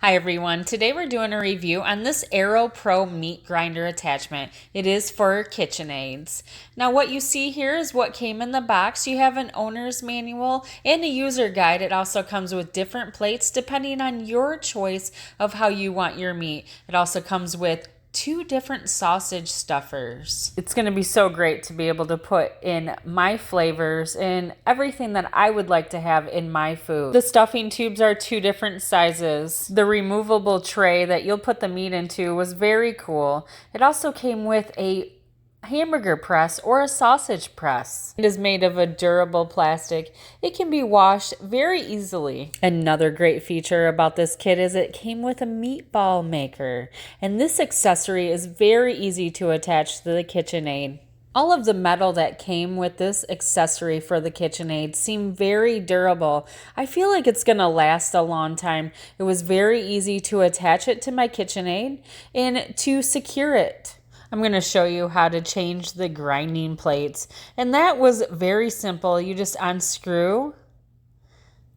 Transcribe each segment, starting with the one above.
Hi everyone, today we're doing a review on this Airpro meat grinder attachment. It is for KitchenAids. Now what you see here is what came in the box. You have an owner's manual and a user guide. It also comes with different plates depending on your choice of how you want your meat. It also comes with 2 different sausage stuffers. It's going to be so great to be able to put in my flavors and everything that I would like to have in my food. The stuffing tubes are 2 different sizes. The removable tray that you'll put the meat into was very cool. It also came with a hamburger press or a sausage press. It is made of a durable plastic. It can be washed very easily. Another great feature about this kit is it came with a meatball maker, and this accessory is very easy to attach to the KitchenAid. All of the metal that came with this accessory for the KitchenAid seemed very durable. I feel like it's gonna last a long time. It was very easy to attach it to my KitchenAid and to secure it. I'm going to show you how to change the grinding plates. And that was very simple. You just unscrew,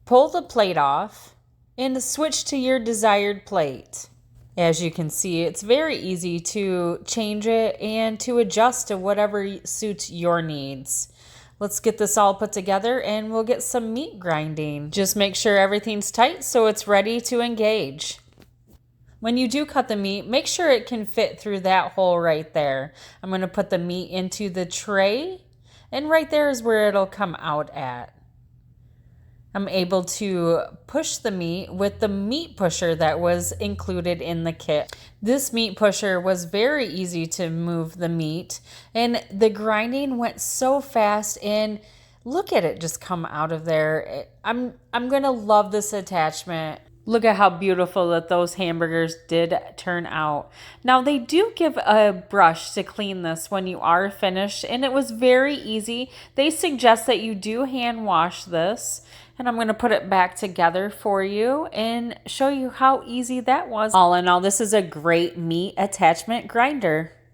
pull the plate off, and switch to your desired plate. As you can see, it's very easy to change it and to adjust to whatever suits your needs. Let's get this all put together and we'll get some meat grinding. Just make sure everything's tight so it's ready to engage. When you do cut the meat, make sure it can fit through that hole right there. I'm going to put the meat into the tray, and right there is where it'll come out at. I'm able to push the meat with the meat pusher that was included in the kit. This meat pusher was very easy to move the meat, and the grinding went so fast, and look at it just come out of there. I'm going to love this attachment. Look at how beautiful that those hamburgers did turn out. Now they do give a brush to clean this when you are finished, and it was very easy. They suggest that you do hand wash this, and I'm going to put it back together for you and show you how easy that was. All in all, this is a great meat attachment grinder.